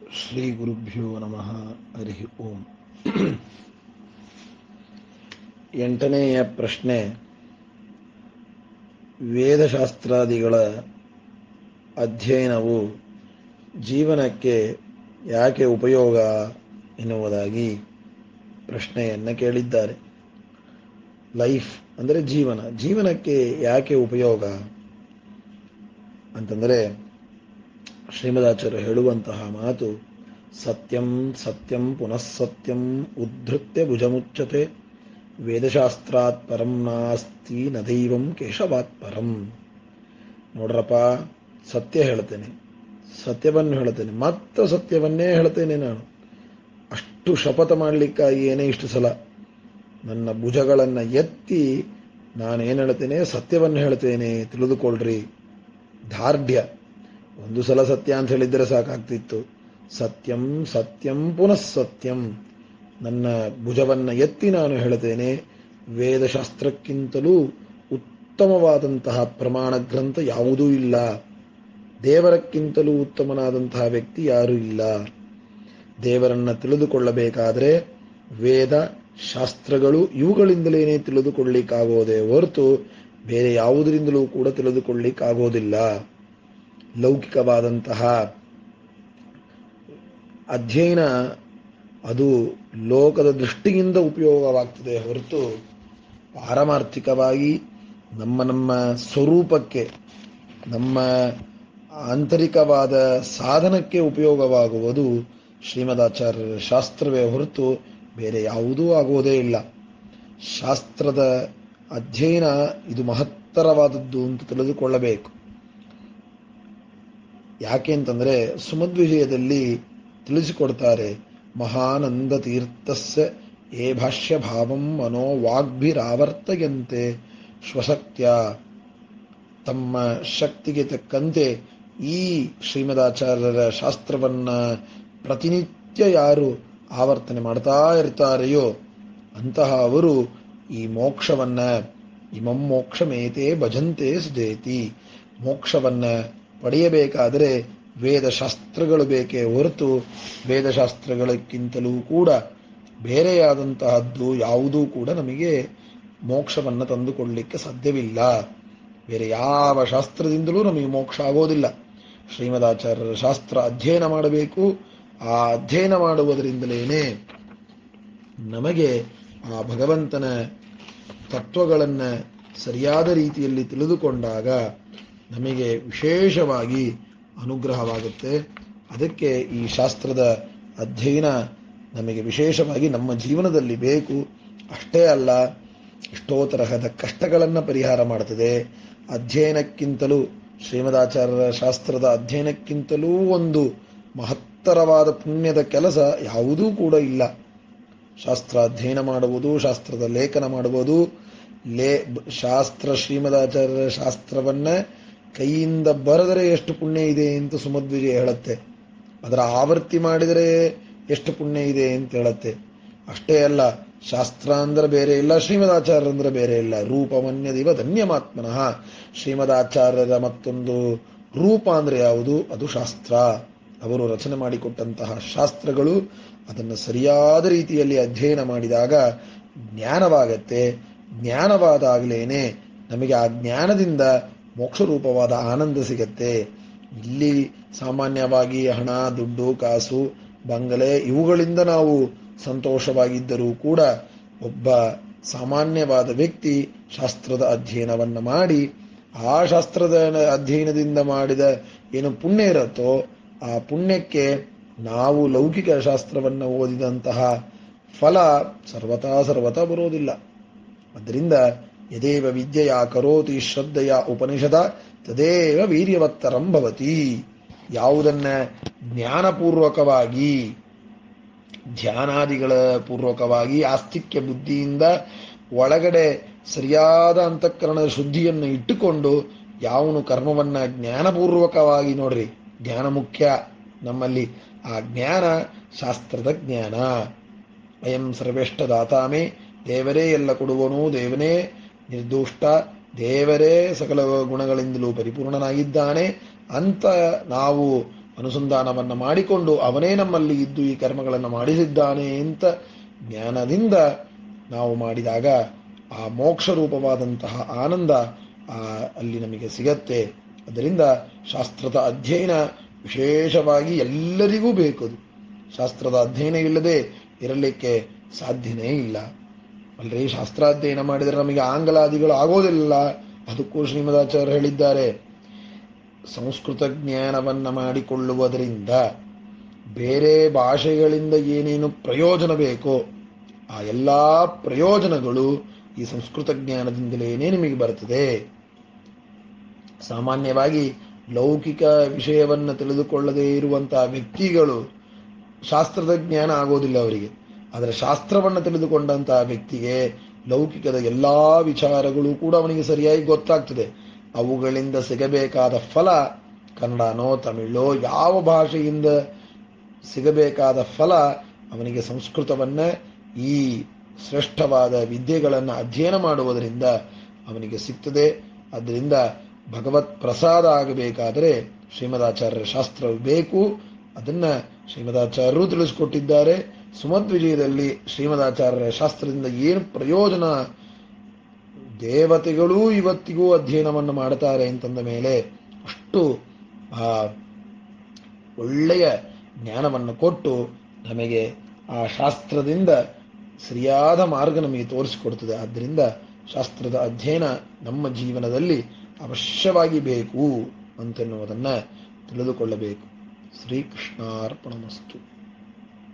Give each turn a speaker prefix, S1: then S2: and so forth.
S1: ಶ್ರೀ ಗುರುಭ್ಯೋ ನಮಃ. ಹರಿ ಓಂ. 8ನೆಯ ಪ್ರಶ್ನೆ, ವೇದಶಾಸ್ತ್ರಾದಿಗಳ ಅಧ್ಯಯನವು ಜೀವನಕ್ಕೆ ಯಾಕೆ ಉಪಯೋಗ ಎನ್ನುವುದಾಗಿ ಪ್ರಶ್ನೆಯನ್ನು ಕೇಳಿದ್ದಾರೆ. ಲೈಫ್ ಅಂದರೆ ಜೀವನಕ್ಕೆ ಯಾಕೆ ಉಪಯೋಗ ಅಂತಂದರೆ, ಶ್ರೀಮದಾಚಾರ್ಯರು ಹೇಳುವಂತಹ ಮಾತು, ಸತ್ಯಂ ಸತ್ಯಂ ಪುನಃ ಸತ್ಯಂ ಉದ್ಧೃತ್ಯ ಭುಜಮುಚ್ಯತೆ ವೇದಶಾಸ್ತ್ರಾತ್ ಪರಂ ನಾಸ್ತಿ ನ ದೈವಂ ಕೇಶವಾತ್ ಪರಂ. ನೋಡ್ರಪ್ಪ, ಸತ್ಯ ಹೇಳ್ತೇನೆ, ಸತ್ಯವನ್ನು ಹೇಳ್ತೇನೆ, ಮತ್ತೆ ಸತ್ಯವನ್ನೇ ಹೇಳ್ತೇನೆ. ನಾನು ಅಷ್ಟು ಶಪಥ ಮಾಡಲಿಕ್ಕಾಗಿ ಏನೇ ಇಷ್ಟು ಸಲ ನನ್ನ ಭುಜಗಳನ್ನು ಎತ್ತಿ ನಾನೇನು ಹೇಳ್ತೇನೆ, ಸತ್ಯವನ್ನು ಹೇಳ್ತೇನೆ, ತಿಳಿದುಕೊಳ್ಳ್ರಿ. ದಾರ್ಢ್ಯ. ಒಂದು ಸಲ ಸತ್ಯ ಅಂತ ಹೇಳಿದರೆ ಸಾಕಾಗ್ತಿತ್ತು. ಸತ್ಯಂ ಸತ್ಯಂ ಪುನಃ ಸತ್ಯಂ. ನನ್ನ ಭುಜವನ್ನು ಎತ್ತಿ ನಾನು ಹೇಳ್ತೇನೆ, ವೇದಶಾಸ್ತ್ರಕ್ಕಿಂತಲೂ ಉತ್ತಮವಾದಂತಹ ಪ್ರಮಾಣ ಗ್ರಂಥ ಯಾವುದೂ ಇಲ್ಲ. ದೇವರಕ್ಕಿಂತಲೂ ಉತ್ತಮನಾದಂತಹ ವ್ಯಕ್ತಿ ಯಾರೂ ಇಲ್ಲ. ದೇವರನ್ನು ತಿಳಿದುಕೊಳ್ಳಬೇಕಾದರೆ ವೇದ ಶಾಸ್ತ್ರಗಳು ಇವುಗಳಿಂದಲೇನೆ ತಿಳಿದುಕೊಳ್ಳಿಕ್ಕಾಗೋದೇ ಹೊರತು ಬೇರೆ ಯಾವುದರಿಂದಲೂ ಕೂಡ ತಿಳಿದುಕೊಳ್ಳಿಕ್ಕಾಗೋದಿಲ್ಲ. ಲೌಕಿಕವಾದಂತಹ ಅಧ್ಯಯನ ಅದು ಲೋಕದ ದೃಷ್ಟಿಯಿಂದ ಉಪಯೋಗವಾಗ್ತದೆ ಹೊರತು ಪಾರಮಾರ್ಥಿಕವಾಗಿ ನಮ್ಮ ಸ್ವರೂಪಕ್ಕೆ, ನಮ್ಮ ಆಂತರಿಕವಾದ ಸಾಧನಕ್ಕೆ ಉಪಯೋಗವಾಗುವುದು ಶ್ರೀಮದಾಚಾರ್ಯರ ಶಾಸ್ತ್ರವೇ ಹೊರತು ಬೇರೆ ಯಾವುದೂ ಆಗೋದೇ ಇಲ್ಲ. ಶಾಸ್ತ್ರದ ಅಧ್ಯಯನ ಇದು ಮಹತ್ತರವಾದದ್ದು ಅಂತ ತಿಳಿದುಕೊಳ್ಳಬೇಕು. ಯಾಕೆ ಅಂತಂದರೆ, ಸುಮಧ್ವಿಜಯದಲ್ಲಿ ತಿಳಿಸಿಕೊಡ್ತಾರೆ, ಮಹಾನಂದ ತೀರ್ಥಸ್ಯ ಏ ಭಾಷ್ಯ ಭಾವಂ ಮನೋ ವಾಗ್ಭಿರಾವರ್ತಯಂತೆ ಸ್ವಶಕ್ತ್ಯ. ತಮ್ಮ ಶಕ್ತಿಗೆ ತಕ್ಕಂತೆ ಈ ಶ್ರೀಮದಾಚಾರ್ಯರ ಶಾಸ್ತ್ರವನ್ನ ಪ್ರತಿನಿತ್ಯ ಯಾರು ಆವರ್ತನೆ ಮಾಡ್ತಾ ಇರ್ತಾರೆಯೋ ಅಂತಹ ಅವರು ಈ ಮೋಕ್ಷವನ್ನ, ಇಮಂ ಮೋಕ್ಷಮೇತೆ ಭಜಂತೆ ಸುದೇತಿ, ಮೋಕ್ಷವನ್ನ ಪಡೆಯಬೇಕಾದರೆ ವೇದಶಾಸ್ತ್ರಗಳು ಬೇಕೇ ಹೊರತು ವೇದಶಾಸ್ತ್ರಗಳಕ್ಕಿಂತಲೂ ಕೂಡ ಬೇರೆಯಾದಂತಹದ್ದು ಯಾವುದೂ ಕೂಡ ನಮಗೆ ಮೋಕ್ಷವನ್ನು ತಂದುಕೊಳ್ಳಲಿಕ್ಕೆ ಸಾಧ್ಯವಿಲ್ಲ. ಬೇರೆ ಯಾವ ಶಾಸ್ತ್ರದಿಂದಲೂ ನಮಗೆ ಮೋಕ್ಷ ಆಗೋದಿಲ್ಲ. ಶ್ರೀಮದಾಚಾರ್ಯರ ಶಾಸ್ತ್ರ ಅಧ್ಯಯನ ಮಾಡಬೇಕು. ಆ ಅಧ್ಯಯನ ಮಾಡುವುದರಿಂದಲೇನೆ ನಮಗೆ ಆ ಭಗವಂತನ ತತ್ವಗಳನ್ನು ಸರಿಯಾದ ರೀತಿಯಲ್ಲಿ ತಿಳಿದುಕೊಂಡಾಗ ನಮಗೆ ವಿಶೇಷವಾಗಿ ಅನುಗ್ರಹವಾಗುತ್ತೆ. ಅದಕ್ಕೆ ಈ ಶಾಸ್ತ್ರದ ಅಧ್ಯಯನ ನಮಗೆ ವಿಶೇಷವಾಗಿ ನಮ್ಮ ಜೀವನದಲ್ಲಿ ಬೇಕು. ಅಷ್ಟೇ ಅಲ್ಲ, ಎಷ್ಟೋ ತರಹದ ಕಷ್ಟಗಳನ್ನು ಪರಿಹಾರ ಮಾಡುತ್ತದೆ. ಅಧ್ಯಯನಕ್ಕಿಂತಲೂ, ಶ್ರೀಮದಾಚಾರ್ಯರ ಶಾಸ್ತ್ರದ ಅಧ್ಯಯನಕ್ಕಿಂತಲೂ ಒಂದು ಮಹತ್ತರವಾದ ಪುಣ್ಯದ ಕೆಲಸ ಯಾವುದೂ ಕೂಡ ಇಲ್ಲ. ಶಾಸ್ತ್ರ ಅಧ್ಯಯನ ಮಾಡುವುದು, ಶಾಸ್ತ್ರದ ಲೇಖನ ಮಾಡುವುದು, ಶಾಸ್ತ್ರ ಶ್ರೀಮದಾಚಾರ್ಯರ ಶಾಸ್ತ್ರವನ್ನ ಕೈಯಿಂದ ಬರೆದರೆ ಎಷ್ಟು ಪುಣ್ಯ ಇದೆ ಅಂತ ಸುಮಧ್ವಿಜಯ ಹೇಳುತ್ತೆ. ಅದರ ಆವರ್ತಿ ಮಾಡಿದರೆ ಎಷ್ಟು ಪುಣ್ಯ ಇದೆ ಅಂತ ಹೇಳುತ್ತೆ. ಅಷ್ಟೇ ಅಲ್ಲ, ಶಾಸ್ತ್ರ ಅಂದ್ರೆ ಬೇರೆ ಇಲ್ಲ, ಶ್ರೀಮದಾಚಾರ್ಯರ ಅಂದ್ರೆ ಬೇರೆ ಇಲ್ಲ. ರೂಪಮನ್ಯದಿವ ಧನ್ಯಮಾತ್ಮನಃ. ಶ್ರೀಮದಾಚಾರ್ಯರ ಮತ್ತೊಂದು ರೂಪ ಅಂದ್ರೆ ಯಾವುದು? ಅದು ಶಾಸ್ತ್ರ. ಅವರು ರಚನೆ ಮಾಡಿಕೊಟ್ಟಂತಹ ಶಾಸ್ತ್ರಗಳು. ಅದನ್ನು ಸರಿಯಾದ ರೀತಿಯಲ್ಲಿ ಅಧ್ಯಯನ ಮಾಡಿದಾಗ ಜ್ಞಾನವಾಗತ್ತೆ. ಜ್ಞಾನವಾದಾಗಲೇನೆ ನಮಗೆ ಆ ಜ್ಞಾನದಿಂದ ಮೋಕ್ಷರೂಪವಾದ ಆನಂದ ಸಿಗತ್ತೆ. ಇಲ್ಲಿ ಸಾಮಾನ್ಯವಾಗಿ ಹಣ, ದುಡ್ಡು, ಕಾಸು, ಬಂಗಲೆ ಇವುಗಳಿಂದ ನಾವು ಸಂತೋಷವಾಗಿದ್ದರೂ ಕೂಡ ಒಬ್ಬ ಸಾಮಾನ್ಯವಾದ ವ್ಯಕ್ತಿ ಶಾಸ್ತ್ರದ ಅಧ್ಯಯನವನ್ನು ಮಾಡಿ ಆ ಶಾಸ್ತ್ರದ ಅಧ್ಯಯನದಿಂದ ಮಾಡಿದ ಏನು ಪುಣ್ಯ ಇರುತ್ತೋ ಆ ಪುಣ್ಯಕ್ಕೆ ನಾವು ಲೌಕಿಕ ಶಾಸ್ತ್ರವನ್ನು ಓದಿದಂತಹ ಫಲ ಸರ್ವತಾ ಬರೋದಿಲ್ಲ. ಅದರಿಂದ ಯದೇವ ವಿದ್ಯೆಯ ಕರೋತಿ ಶ್ರದ್ಧೆಯ ಉಪನಿಷದ ತದೇವ ವೀರ್ಯವತ್ತರಂ ಭವತಿ. ಯಾವುದನ್ನ ಜ್ಞಾನಪೂರ್ವಕವಾಗಿ, ಧ್ಯಾನಾದಿಗಳ ಪೂರ್ವಕವಾಗಿ, ಆಸ್ತಿಕ್ಯ ಬುದ್ಧಿಯಿಂದ ಒಳಗಡೆ ಸರಿಯಾದ ಅಂತಃಕರಣದ ಶುದ್ಧಿಯನ್ನು ಇಟ್ಟುಕೊಂಡು ಯಾವನು ಕರ್ಮವನ್ನ ಜ್ಞಾನಪೂರ್ವಕವಾಗಿ, ನೋಡ್ರಿ, ಜ್ಞಾನ ಮುಖ್ಯ ನಮ್ಮಲ್ಲಿ. ಆ ಜ್ಞಾನ ಶಾಸ್ತ್ರದ ಜ್ಞಾನ. ಅಯಂ ಸರ್ವೇಷ್ಟ ದಾತಾಮೇ, ದೇವರೇ ಎಲ್ಲ ಕೊಡುವನು, ದೇವನೇ ನಿರ್ದೋಷ್ಟ, ದೇವರೇ ಸಕಲ ಗುಣಗಳಿಂದಲೂ ಪರಿಪೂರ್ಣನಾಗಿದ್ದಾನೆ ಅಂತ ನಾವು ಅನುಸಂಧಾನವನ್ನ ಮಾಡಿಕೊಂಡು ಅವನೇ ನಮ್ಮಲ್ಲಿ ಇದ್ದು ಈ ಕರ್ಮಗಳನ್ನು ಮಾಡಿಸಿದ್ದಾನೆ ಅಂತ ಜ್ಞಾನದಿಂದ ನಾವು ಮಾಡಿದಾಗ ಆ ಮೋಕ್ಷ ರೂಪವಾದಂತಹ ಆನಂದ ಅಲ್ಲಿ ನಮಗೆ ಸಿಗತ್ತೆ. ಅದರಿಂದ ಶಾಸ್ತ್ರದ ಅಧ್ಯಯನ ವಿಶೇಷವಾಗಿ ಎಲ್ಲರಿಗೂ ಬೇಕದು. ಶಾಸ್ತ್ರದ ಅಧ್ಯಯನ ಇಲ್ಲದೆ ಇರಲಿಕ್ಕೆ ಸಾಧ್ಯನೇ ಇಲ್ಲ. ಅಲ್ರಿ, ಶಾಸ್ತ್ರಾಧ್ಯಯನ ಮಾಡಿದರೆ ನಮಗೆ ಆಂಗ್ಲಾದಿಗಳು ಆಗೋದಿಲ್ಲ. ಅದಕ್ಕೂ ಶ್ರೀಮದಾಚಾರ್ಯರು ಹೇಳಿದ್ದಾರೆ, ಸಂಸ್ಕೃತ ಜ್ಞಾನವನ್ನ ಮಾಡಿಕೊಳ್ಳುವುದರಿಂದ ಬೇರೆ ಭಾಷೆಗಳಿಂದ ಏನೇನು ಪ್ರಯೋಜನ ಬೇಕೋ ಆ ಎಲ್ಲಾ ಪ್ರಯೋಜನಗಳು ಈ ಸಂಸ್ಕೃತ ಜ್ಞಾನದಿಂದಲೇನೇ ನಿಮಗೆ ಬರುತ್ತದೆ. ಸಾಮಾನ್ಯವಾಗಿ ಲೌಕಿಕ ವಿಷಯವನ್ನ ತಿಳಿದುಕೊಳ್ಳದೇ ಇರುವಂತಹ ವ್ಯಕ್ತಿಗಳು ಶಾಸ್ತ್ರದ ಜ್ಞಾನ ಆಗೋದಿಲ್ಲ ಅವರಿಗೆ. ಆದರೆ ಶಾಸ್ತ್ರವನ್ನು ತಿಳಿದುಕೊಂಡಂತಹ ವ್ಯಕ್ತಿಗೆ ಲೌಕಿಕದ ಎಲ್ಲಾ ವಿಚಾರಗಳು ಕೂಡ ಅವನಿಗೆ ಸರಿಯಾಗಿ ಗೊತ್ತಾಗ್ತದೆ. ಅವುಗಳಿಂದ ಸಿಗಬೇಕಾದ ಫಲ ಕನ್ನಡನೋ ತಮಿಳೋ ಯಾವ ಭಾಷೆಯಿಂದ ಸಿಗಬೇಕಾದ ಫಲ ಅವನಿಗೆ ಸಂಸ್ಕೃತವನ್ನ ಈ ಶ್ರೇಷ್ಠವಾದ ವಿದ್ಯೆಗಳನ್ನು ಅಧ್ಯಯನ ಮಾಡುವುದರಿಂದ ಅವನಿಗೆ ಸಿಗ್ತದೆ. ಅದರಿಂದ ಭಗವತ್ ಪ್ರಸಾದ ಆಗಬೇಕಾದರೆ ಶ್ರೀಮದಾಚಾರ್ಯರ ಶಾಸ್ತ್ರ ಬೇಕು. ಅದನ್ನ ಶ್ರೀಮದಾಚಾರ್ಯರು ತಿಳಿಸಿಕೊಟ್ಟಿದ್ದಾರೆ. ಸುಮಧ್ವಿಜಯದಲ್ಲಿ ಶ್ರೀಮದಾಚಾರ್ಯರ ಶಾಸ್ತ್ರದಿಂದ ಏನು ಪ್ರಯೋಜನ, ದೇವತೆಗಳೂ ಇವತ್ತಿಗೂ ಅಧ್ಯಯನವನ್ನು ಮಾಡುತ್ತಾರೆ ಅಂತಂದ ಮೇಲೆ ಅಷ್ಟು ಒಳ್ಳೆಯ ಜ್ಞಾನವನ್ನು ಕೊಟ್ಟು ನಮಗೆ ಆ ಶಾಸ್ತ್ರದಿಂದ ಸರಿಯಾದ ಮಾರ್ಗ ನಮಗೆ ತೋರಿಸಿಕೊಡುತ್ತದೆ. ಆದ್ದರಿಂದ ಶಾಸ್ತ್ರದ ಅಧ್ಯಯನ ನಮ್ಮ ಜೀವನದಲ್ಲಿ ಅವಶ್ಯವಾಗಿ ಬೇಕು ಅಂತೆನ್ನುವುದನ್ನು ತಿಳಿದುಕೊಳ್ಳಬೇಕು. ಶ್ರೀಕೃಷ್ಣಾರ್ಪಣಮಸ್ತು.